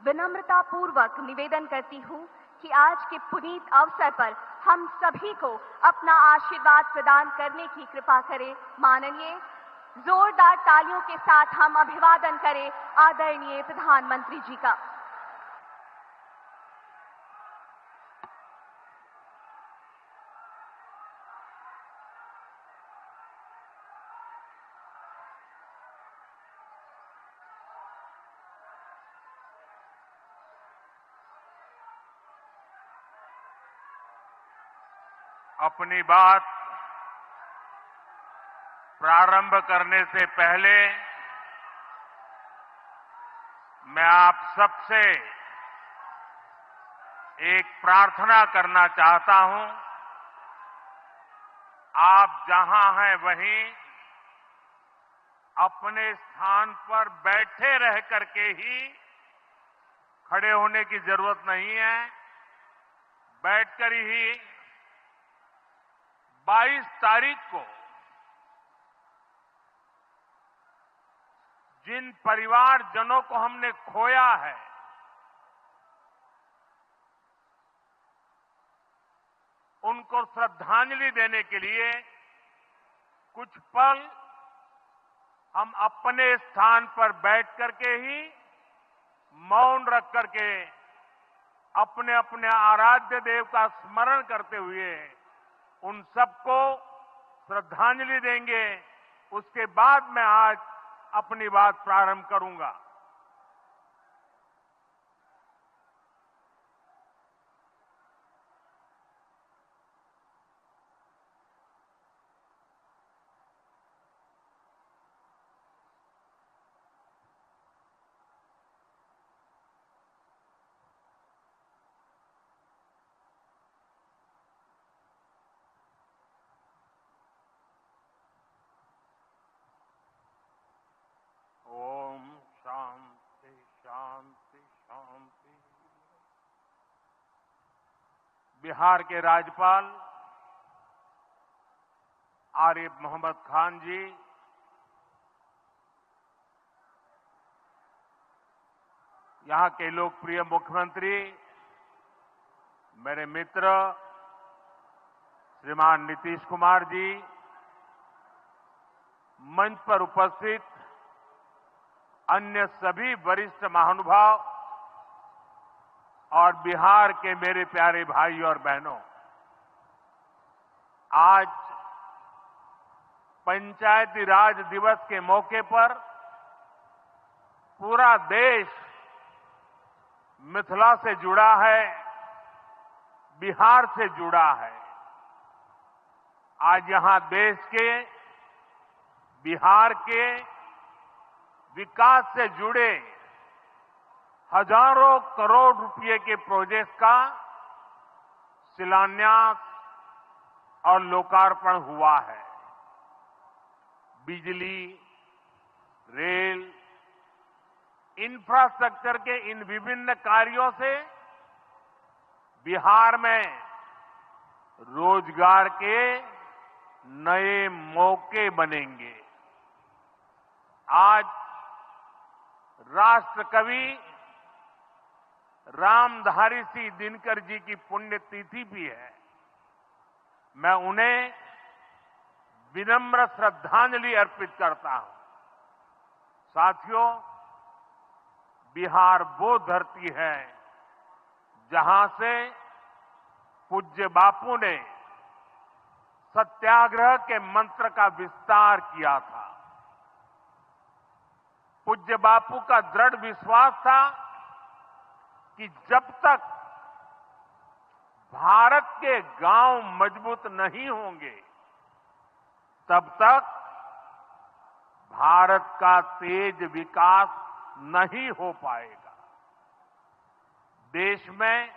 विनम्रता पूर्वक निवेदन करती हूँ कि आज के पुनीत अवसर पर हम सभी को अपना आशीर्वाद प्रदान करने की कृपा करें। माननीय, जोरदार तालियों के साथ हम अभिवादन करें आदरणीय प्रधानमंत्री जी का। अपनी बात प्रारंभ करने से पहले मैं आप सबसे एक प्रार्थना करना चाहता हूं। आप जहां हैं वहीं अपने स्थान पर बैठे रह करके ही खड़े होने की जरूरत नहीं है। बैठकर ही 22 तारीख को जिन परिवारजनों को हमने खोया है, उनको श्रद्धांजलि देने के लिए कुछ पल हम अपने स्थान पर बैठ करके ही मौन रख करके अपने अपने आराध्य देव का स्मरण करते हुए उन सबको श्रद्धांजलि देंगे। उसके बाद मैं आज अपनी बात प्रारंभ करूंगा। शांति शांति शांति। बिहार के राज्यपाल आरिफ मोहम्मद खान जी, यहां के लोकप्रिय मुख्यमंत्री मेरे मित्र श्रीमान नीतीश कुमार जी, मंच पर उपस्थित अन्य सभी वरिष्ठ महानुभाव और बिहार के मेरे प्यारे भाई और बहनों, आज पंचायती राज दिवस के मौके पर पूरा देश मिथिला से जुड़ा है, बिहार से जुड़ा है। आज यहां देश के, बिहार के विकास से जुड़े हजारों करोड़ रुपए के प्रोजेक्ट का शिलान्यास और लोकार्पण हुआ है। बिजली, रेल, इंफ्रास्ट्रक्चर के इन विभिन्न कार्यों से बिहार में रोजगार के नए मौके बनेंगे। आज राष्ट्र कवि रामधारी सिंह दिनकर जी की पुण्यतिथि भी है। मैं उन्हें विनम्र श्रद्धांजलि अर्पित करता हूं। साथियों, बिहार वो धरती है जहां से पूज्य बापू ने सत्याग्रह के मंत्र का विस्तार किया था। पूज्य बापू का दृढ़ विश्वास था कि जब तक भारत के गांव मजबूत नहीं होंगे, तब तक भारत का तेज विकास नहीं हो पाएगा। देश में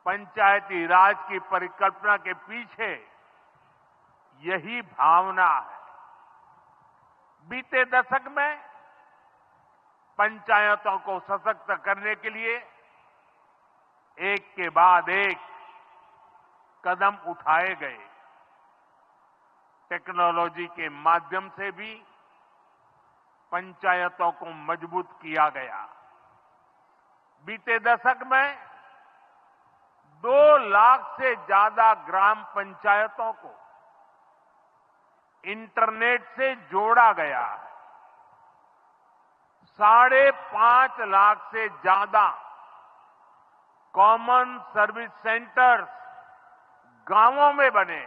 पंचायती राज की परिकल्पना के पीछे यही भावना है। बीते दशक में पंचायतों को सशक्त करने के लिए एक के बाद एक कदम उठाए गए। टेक्नोलॉजी के माध्यम से भी पंचायतों को मजबूत किया गया। बीते दशक में 2 लाख से ज्यादा ग्राम पंचायतों को इंटरनेट से जोड़ा गया है। 5.5 लाख से ज्यादा कॉमन सर्विस सेंटर्स गांवों में बने।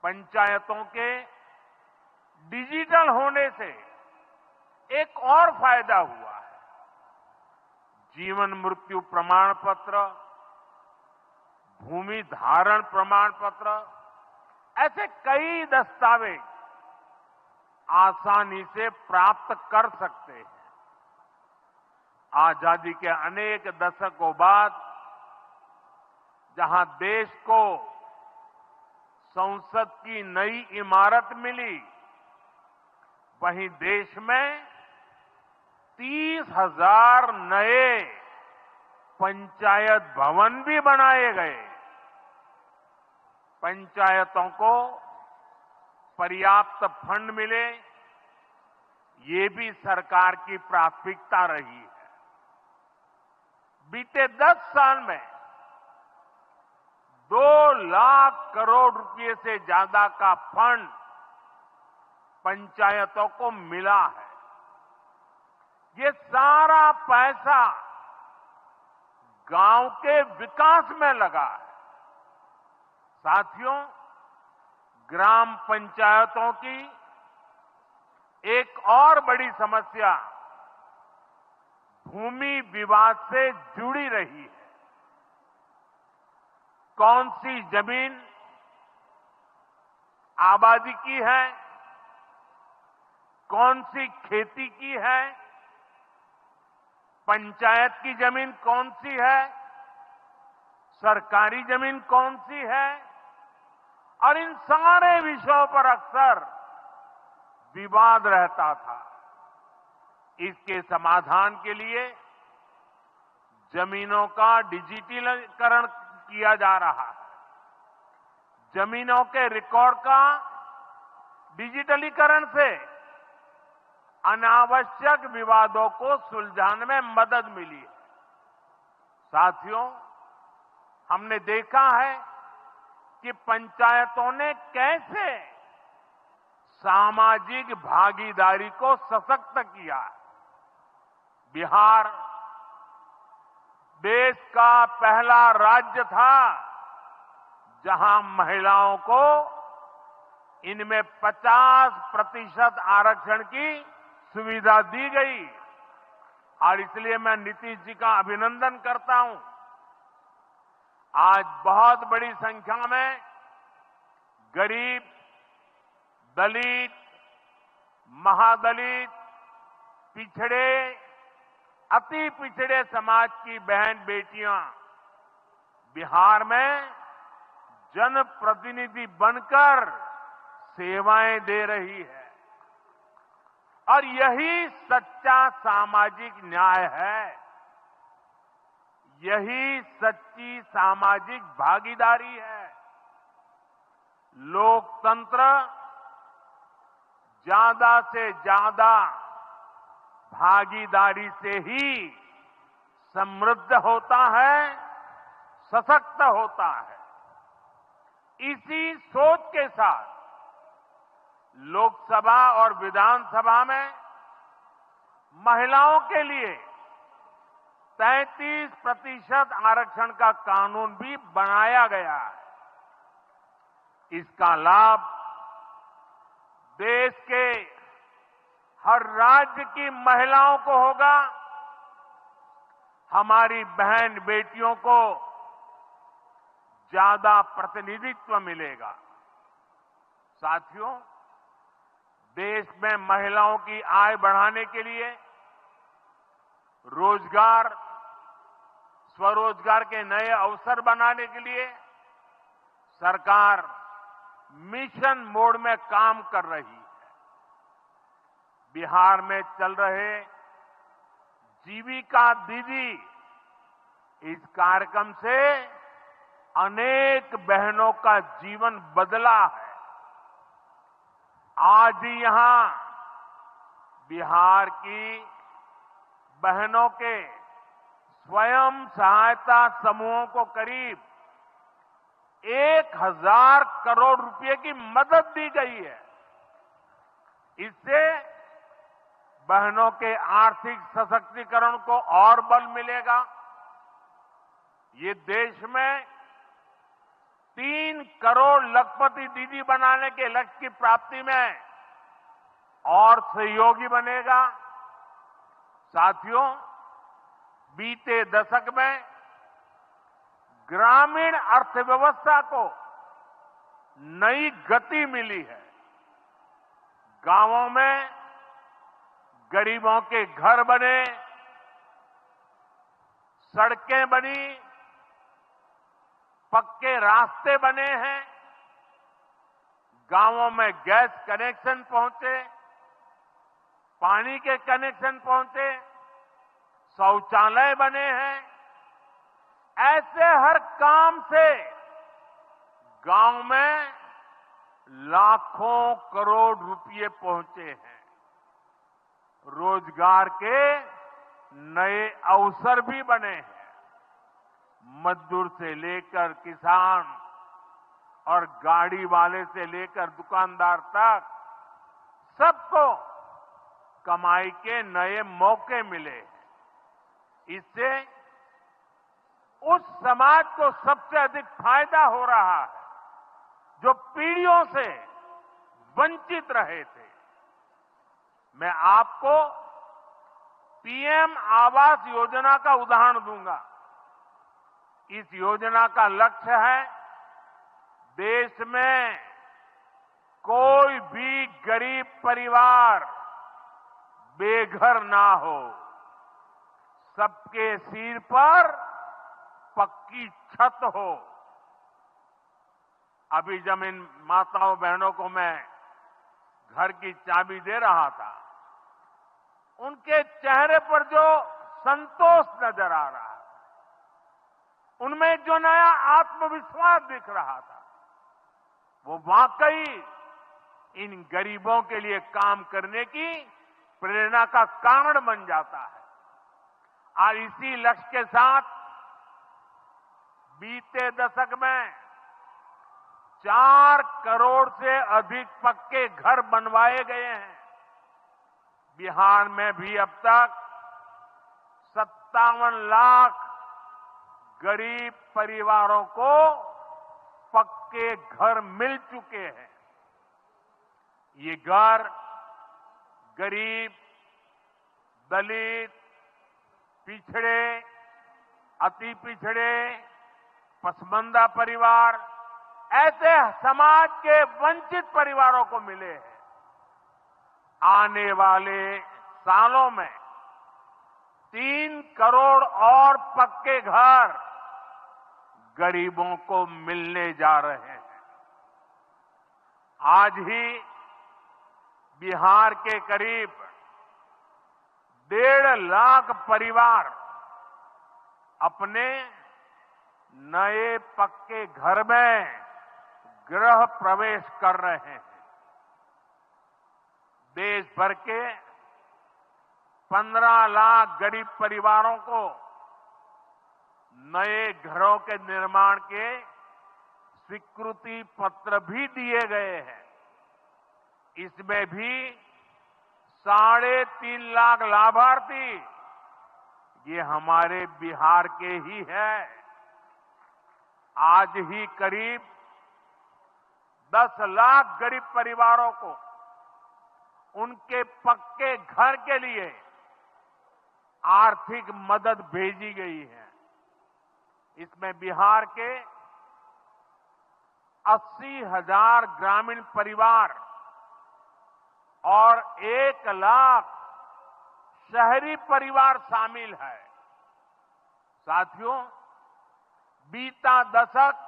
पंचायतों के डिजिटल होने से एक और फायदा हुआ है। जीवन मृत्यु प्रमाण पत्र, भूमि धारण प्रमाण पत्र, ऐसे कई दस्तावेज आसानी से प्राप्त कर सकते हैं। आजादी के अनेक दशकों बाद जहां देश को संसद की नई इमारत मिली, वहीं देश में 30,000 नए पंचायत भवन भी बनाए गए। पंचायतों को पर्याप्त फंड मिले, ये भी सरकार की प्राथमिकता रही है। बीते 10 साल में 2 लाख करोड़ रुपए से ज्यादा का फंड पंचायतों को मिला है। ये सारा पैसा गांव के विकास में लगा है। साथियों, ग्राम पंचायतों की एक और बड़ी समस्या भूमि विवाद से जुड़ी रही है। कौन सी जमीन आबादी की है, कौन सी खेती की है, पंचायत की जमीन कौन सी है, सरकारी जमीन कौन सी है, और इन सारे विषयों पर अक्सर विवाद रहता था। इसके समाधान के लिए जमीनों का डिजिटलीकरण किया जा रहा है। जमीनों के रिकॉर्ड का डिजिटलीकरण से अनावश्यक विवादों को सुलझाने में मदद मिली है। साथियों, हमने देखा है कि पंचायतों ने कैसे सामाजिक भागीदारी को सशक्त किया। बिहार देश का पहला राज्य था जहां महिलाओं को इनमें 50% आरक्षण की सुविधा दी गई, और इसलिए मैं नीतीश जी का अभिनंदन करता हूं। आज बहुत बड़ी संख्या में गरीब, दलित, महादलित, पिछड़े, अति पिछड़े समाज की बहन बेटियां बिहार में जनप्रतिनिधि बनकर सेवाएं दे रही है, और यही सच्चा सामाजिक न्याय है। यही सच्ची सामाजिक भागीदारी है। लोकतंत्र ज्यादा से ज्यादा भागीदारी से ही समृद्ध होता है, सशक्त होता है। इसी सोच के साथ लोकसभा और विधानसभा में महिलाओं के लिए 33% आरक्षण का कानून भी बनाया गया है। इसका लाभ देश के हर राज्य की महिलाओं को होगा। हमारी बहन बेटियों को ज्यादा प्रतिनिधित्व मिलेगा। साथियों, देश में महिलाओं की आय बढ़ाने के लिए रोजगार, स्वरोजगार के नए अवसर बनाने के लिए सरकार मिशन मोड में काम कर रही है। बिहार में चल रहे जीविका दीदी इस कार्यक्रम से अनेक बहनों का जीवन बदला है। आज ही यहां बिहार की बहनों के स्वयं सहायता समूहों को करीब 1,000 करोड़ रुपए की मदद दी गई है। इससे बहनों के आर्थिक सशक्तिकरण को और बल मिलेगा। ये देश में 3 करोड़ लखपति दीदी बनाने के लक्ष्य की प्राप्ति में और सहयोगी बनेगा। साथियों, बीते दशक में ग्रामीण अर्थव्यवस्था को नई गति मिली है। गांवों में गरीबों के घर बने, सड़कें बनी, पक्के रास्ते बने हैं, गांवों में गैस कनेक्शन पहुंचे, पानी के कनेक्शन पहुंचे, शौचालय बने हैं। ऐसे हर काम से गांव में लाखों करोड़ रुपए पहुंचे हैं। रोजगार के नए अवसर भी बने हैं। मजदूर से लेकर किसान और गाड़ी वाले से लेकर दुकानदार तक सबको कमाई के नए मौके मिले। इससे उस समाज को सबसे अधिक फायदा हो रहा है जो पीढ़ियों से वंचित रहे थे। मैं आपको पीएम आवास योजना का उदाहरण दूंगा। इस योजना का लक्ष्य है देश में कोई भी गरीब परिवार बेघर ना हो, सबके सिर पर पक्की छत हो। अभी जब इन माताओं बहनों को मैं घर की चाबी दे रहा था, उनके चेहरे पर जो संतोष नजर आ रहा था, उनमें जो नया आत्मविश्वास दिख रहा था, वो वाकई इन गरीबों के लिए काम करने की प्रेरणा का कारण बन जाता है। और इसी लक्ष्य के साथ बीते दशक में 4 करोड़ से अधिक पक्के घर बनवाए गए हैं। बिहार में भी अब तक 57 लाख गरीब परिवारों को पक्के घर मिल चुके हैं। ये घर गरीब, दलित, पिछड़े, अति पिछड़े, पसमानदा परिवार, ऐसे समाज के वंचित परिवारों को मिले हैं। आने वाले सालों में 3 करोड़ और पक्के घर गरीबों को मिलने जा रहे हैं। आज ही बिहार के करीब 1.5 लाख परिवार अपने नए पक्के घर में गृह प्रवेश कर रहे हैं। देश भर के 15 लाख गरीब परिवारों को नए घरों के निर्माण के स्वीकृति पत्र भी दिए गए हैं। इसमें भी 3.5 लाख लाभार्थी ये हमारे बिहार के ही हैं। आज ही करीब 10 लाख गरीब परिवारों को उनके पक्के घर के लिए आर्थिक मदद भेजी गई है। इसमें बिहार के 80,000 ग्रामीण परिवार और 1 लाख शहरी परिवार शामिल है। साथियों, बीता दशक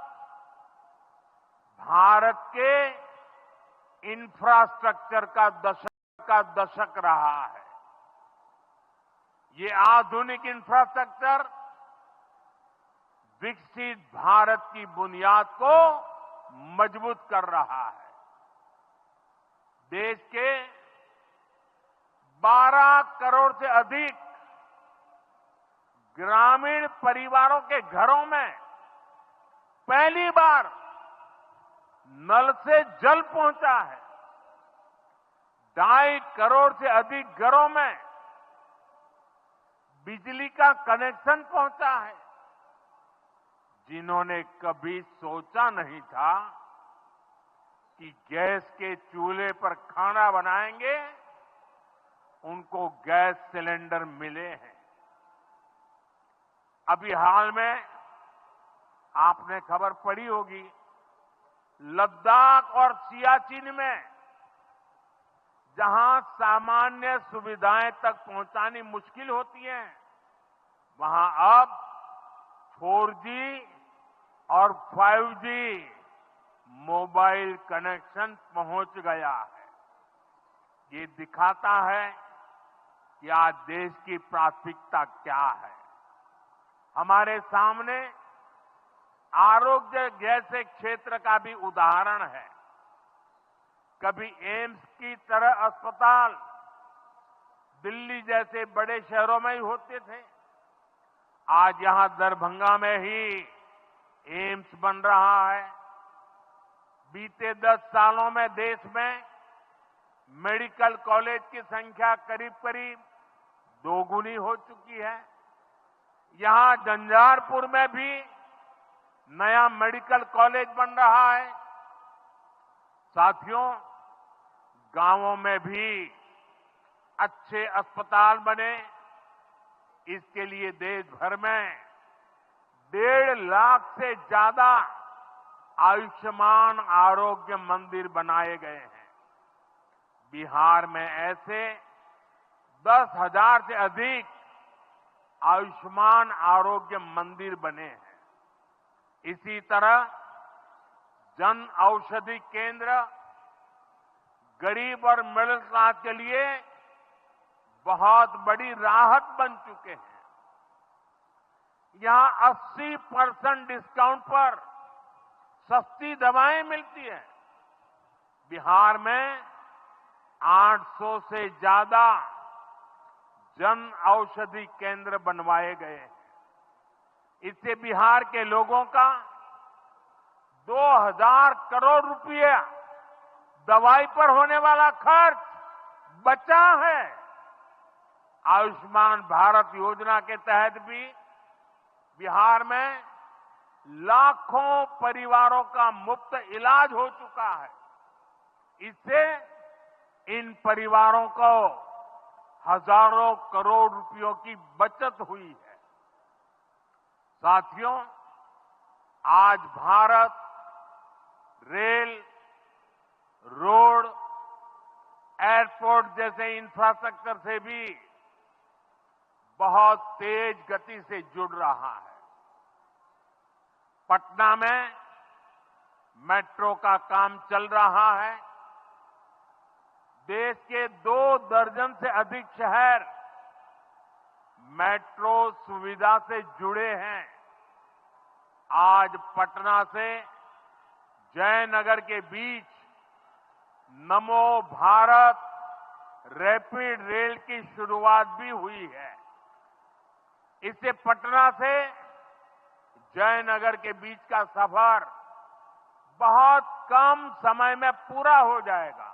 भारत के इंफ्रास्ट्रक्चर का दशक रहा है। ये आधुनिक इंफ्रास्ट्रक्चर विकसित भारत की बुनियाद को मजबूत कर रहा है। देश के 12 करोड़ से अधिक ग्रामीण परिवारों के घरों में पहली बार नल से जल पहुंचा है। 2.5 करोड़ से अधिक घरों में बिजली का कनेक्शन पहुंचा है। जिन्होंने कभी सोचा नहीं था कि गैस के चूल्हे पर खाना बनाएंगे, उनको गैस सिलेंडर मिले हैं। अभी हाल में आपने खबर पढ़ी होगी, लद्दाख और सियाचिन में जहां सामान्य सुविधाएं तक पहुंचानी मुश्किल होती है, वहां अब 4G और 5G मोबाइल कनेक्शन पहुंच गया है। ये दिखाता है कि आज देश की प्राथमिकता क्या है। हमारे सामने आरोग्य जैसे क्षेत्र का भी उदाहरण है। कभी एम्स की तरह अस्पताल दिल्ली जैसे बड़े शहरों में ही होते थे, आज यहां दरभंगा में ही एम्स बन रहा है। बीते 10 सालों में देश में मेडिकल कॉलेज की संख्या करीब करीब 2 गुनी हो चुकी है। यहां झंझारपुर में भी नया मेडिकल कॉलेज बन रहा है। साथियों, गांवों में भी अच्छे अस्पताल बने, इसके लिए देश भर में 1.5 लाख से ज्यादा आयुष्मान आरोग्य मंदिर बनाए गए हैं। बिहार में ऐसे 10,000 से अधिक आयुष्मान आरोग्य मंदिर बने हैं। इसी तरह जन औषधि केंद्र गरीब और मिडिल क्लास के लिए बहुत बड़ी राहत बन चुके हैं। यहां 80% डिस्काउंट पर सस्ती दवाएं मिलती हैं। बिहार में 800 से ज्यादा जन औषधि केंद्र बनवाए गए हैं। इससे बिहार के लोगों का 2,000 करोड़ रुपया दवाई पर होने वाला खर्च बचा है। आयुष्मान भारत योजना के तहत भी बिहार में लाखों परिवारों का मुफ्त इलाज हो चुका है। इससे इन परिवारों को हजारों करोड़ रुपयों की बचत हुई है। साथियों, आज भारत रेल, रोड, एयरपोर्ट जैसे इंफ्रास्ट्रक्चर से भी बहुत तेज गति से जुड़ रहा है। पटना में मेट्रो का काम चल रहा है। देश के 2 दर्जन से अधिक शहर मेट्रो सुविधा से जुड़े हैं। आज पटना से जयनगर के बीच नमो भारत रैपिड रेल की शुरुआत भी हुई है। इससे पटना से जयनगर के बीच का सफर बहुत कम समय में पूरा हो जाएगा।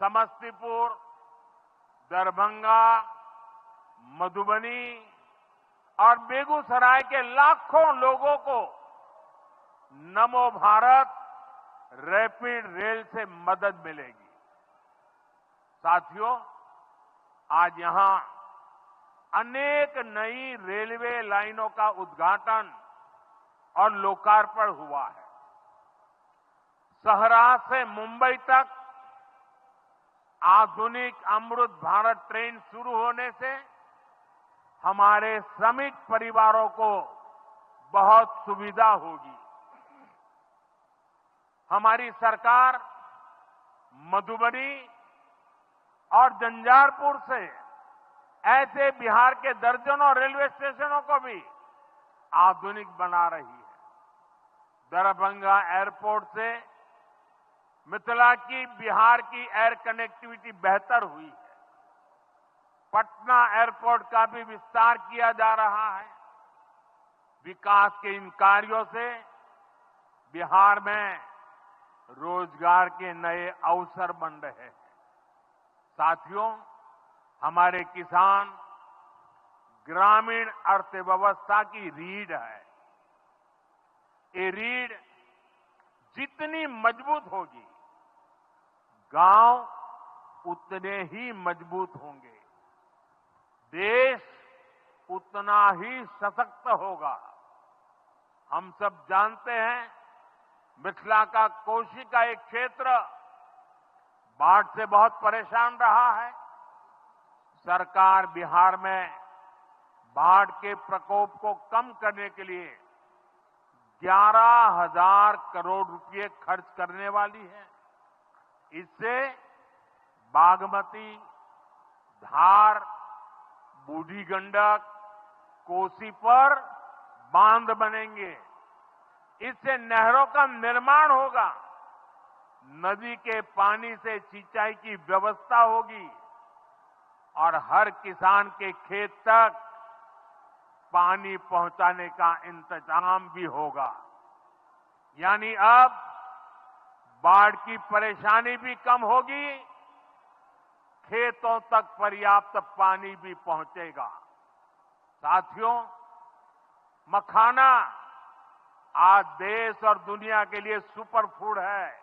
समस्तीपुर, दरभंगा, मधुबनी और बेगूसराय के लाखों लोगों को नमो भारत रैपिड रेल से मदद मिलेगी। साथियों, आज यहां अनेक नई रेलवे लाइनों का उद्घाटन और लोकार्पण हुआ है। सहरा से मुंबई तक आधुनिक अमृत भारत ट्रेन शुरू होने से हमारे श्रमिक परिवारों को बहुत सुविधा होगी। हमारी सरकार मधुबनी और झंझारपुर से ऐसे बिहार के दर्जनों रेलवे स्टेशनों को भी आधुनिक बना रही है। दरभंगा एयरपोर्ट से मिथिला की बिहार की एयर कनेक्टिविटी बेहतर हुई है। पटना एयरपोर्ट का भी विस्तार किया जा रहा है। विकास के इन कार्यों से बिहार में रोजगार के नए अवसर बन रहे हैं। साथियों, हमारे किसान ग्रामीण अर्थव्यवस्था की रीढ़ है। ये रीढ़ जितनी मजबूत होगी, गांव उतने ही मजबूत होंगे, देश उतना ही सशक्त होगा। हम सब जानते हैं, मिथिला का कोशी का एक क्षेत्र बाढ़ से बहुत परेशान रहा है। सरकार बिहार में बाढ़ के प्रकोप को कम करने के लिए 11,000 करोड़ रुपए खर्च करने वाली है। इससे बागमती, धार, बूढ़ी गंडक, कोसी पर बांध बनेंगे। इससे नहरों का निर्माण होगा, नदी के पानी से सिंचाई की व्यवस्था होगी और हर किसान के खेत तक पानी पहुंचाने का इंतजाम भी होगा। यानी अब बाढ़ की परेशानी भी कम होगी, खेतों तक पर्याप्त पानी भी पहुंचेगा। साथियों, मखाना आज देश और दुनिया के लिए सुपर फूड है,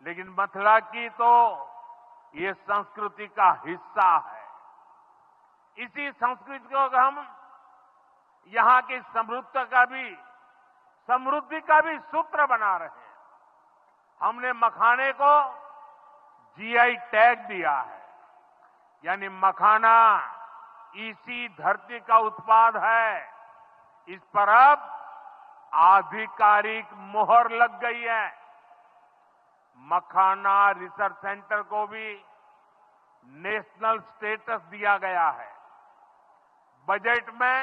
लेकिन मिथिला की तो ये संस्कृति का हिस्सा है। इसी संस्कृति को हम यहां की समृद्धि का भी सूत्र बना रहे हैं। हमने मखाने को जीआई टैग दिया है, यानी मखाना इसी धरती का उत्पाद है। इस पर अब आधिकारिक मुहर लग गई है। मखाना रिसर्च सेंटर को भी नेशनल स्टेटस दिया गया है। बजट में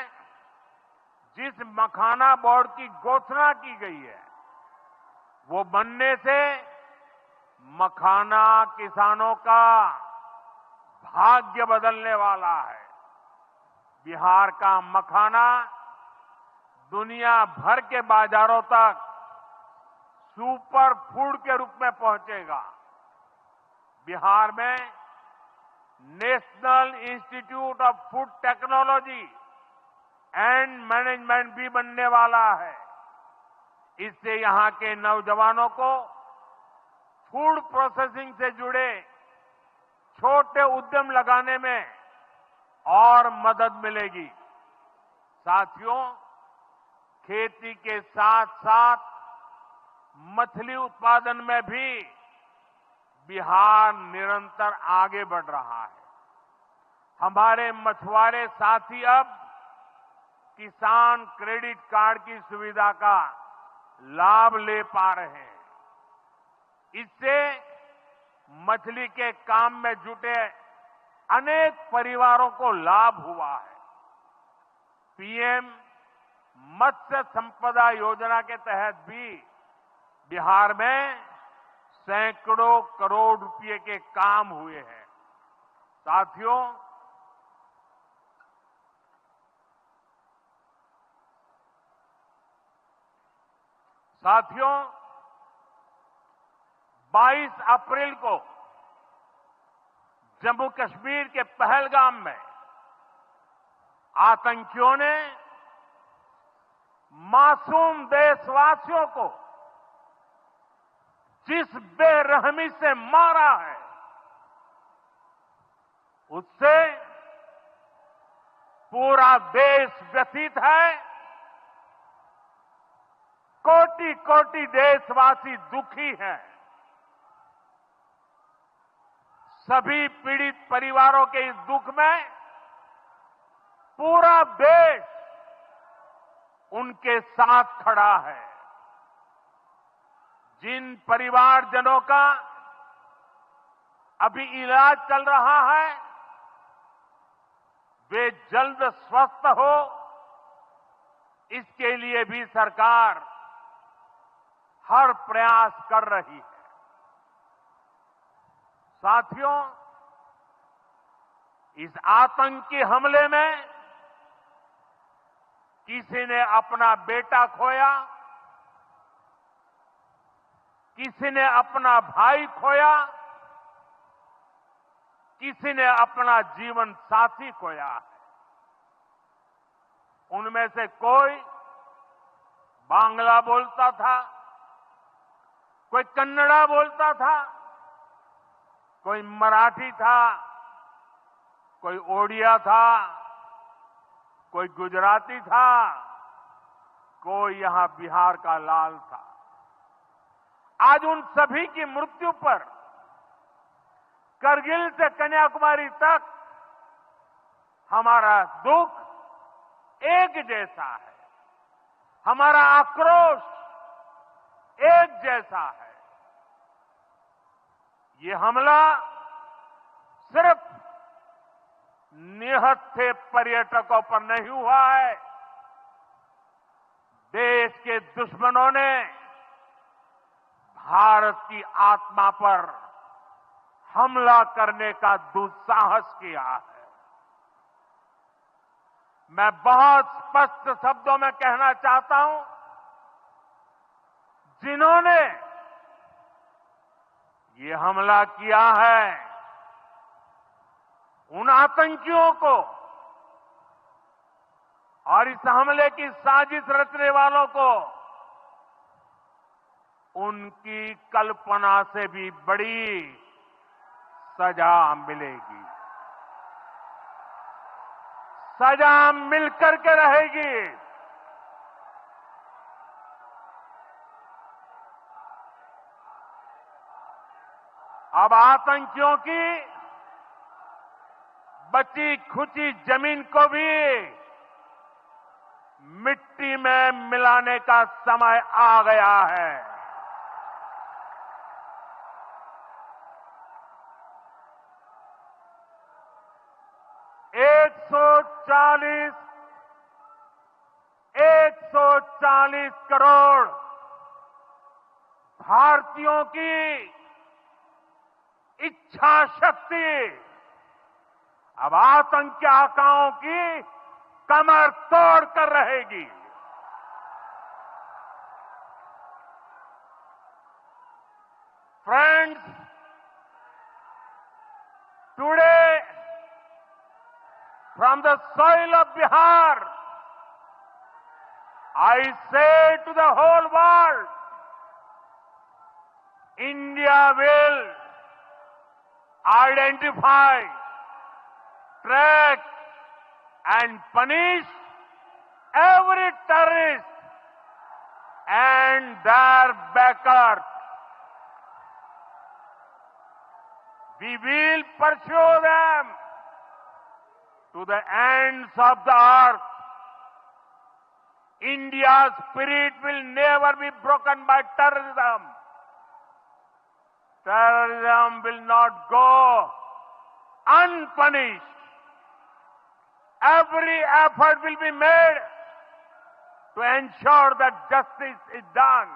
जिस मखाना बोर्ड की घोषणा की गई है, वो बनने से मखाना किसानों का भाग्य बदलने वाला है। बिहार का मखाना दुनिया भर के बाजारों तक सुपर फूड के रूप में पहुंचेगा। बिहार में national institute of food technology and management भी बनने वाला है। इससे यहां के नौजवानों को फूड प्रोसेसिंग से जुड़े छोटे उद्यम लगाने में और मदद मिलेगी। साथियों, खेती के साथ साथ मछली उत्पादन में भी बिहार निरंतर आगे बढ़ रहा है। हमारे मछुआरे साथी अब किसान क्रेडिट कार्ड की सुविधा का लाभ ले पा रहे हैं। इससे मछली के काम में जुटे अनेक परिवारों को लाभ हुआ है। पीएम मत्स्य संपदा योजना के तहत भी बिहार में सैकड़ों करोड़ रुपए के काम हुए हैं। साथियों, साथियों 22 अप्रैल को जम्मू कश्मीर के पहलगाम में आतंकियों ने मासूम देशवासियों को जिस बेरहमी से मारा है, उससे पूरा देश व्यथित है। कोटि कोटि देशवासी दुखी हैं। सभी पीड़ित परिवारों के इस दुख में पूरा देश उनके साथ खड़ा है। जिन परिवारजनों का अभी इलाज चल रहा है, वे जल्द स्वस्थ हो, इसके लिए भी सरकार हर प्रयास कर रही है। साथियों, इस आतंकी हमले में किसी ने अपना बेटा खोया, किसी ने अपना भाई खोया, किसी ने अपना जीवन साथी खोया है। उनमें से कोई बांग्ला बोलता था, कोई कन्नड़ा बोलता था, कोई मराठी था, कोई ओडिया था, कोई गुजराती था, कोई यहां बिहार का लाल था। आज उन सभी की मृत्यु पर करगिल से कन्याकुमारी तक हमारा दुख एक जैसा है, हमारा आक्रोश एक जैसा है। ये हमला सिर्फ निहत्थे पर्यटकों पर नहीं हुआ है, देश के दुश्मनों ने भारत की आत्मा पर हमला करने का दुस्साहस किया है। मैं बहुत स्पष्ट शब्दों में कहना चाहता हूं, जिन्होंने ये हमला किया है, उन आतंकियों को और इस हमले की साजिश रचने वालों को उनकी कल्पना से भी बड़ी सजा मिलेगी, सजा मिलकर के रहेगी। अब आतंकियों की बची खुची जमीन को भी मिट्टी में मिलाने का समय आ गया है। एक सौ चालीस करोड़ भारतीयों की इच्छा शक्ति अब आतंकी आकाओं की कमर तोड़ कर रहेगी। Friends, today from the soil of Bihar, I say to the whole world, India will identify, track and punish every terrorist and their backers. We will pursue them to the ends of the earth. India's spirit will never be broken by terrorism. Terrorism will not go unpunished. Every effort will be made to ensure that justice is done.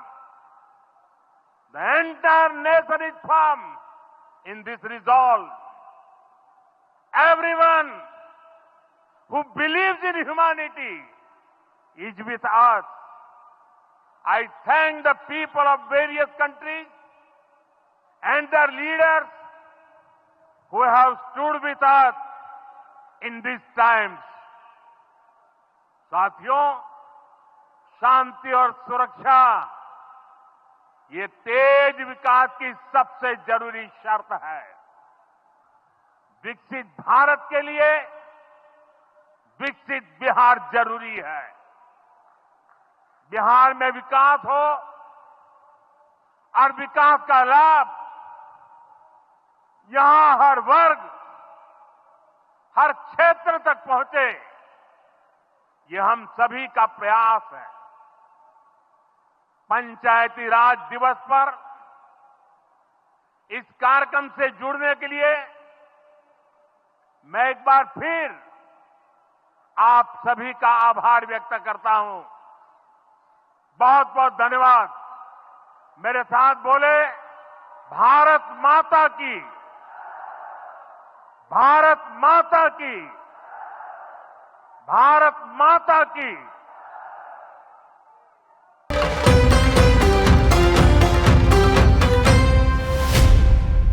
The entire nation is firm in this resolve. Everyone who believes in humanity is with us. I thank the people of various countries and their leaders who have stood with us in these times. साथियों, शांति और सुरक्षा ये तेज विकास की सबसे जरूरी शर्त है। विकसित भारत के लिए विकसित बिहार जरूरी है। बिहार में विकास हो और विकास का लाभ यहां हर वर्ग, हर क्षेत्र तक पहुंचे, ये हम सभी का प्रयास है। पंचायती राज दिवस पर इस कार्यक्रम से जुड़ने के लिए मैं एक बार फिर आप सभी का आभार व्यक्त करता हूं। बहुत बहुत धन्यवाद। मेरे साथ बोले, भारत माता की, भारत माता की, भारत माता की।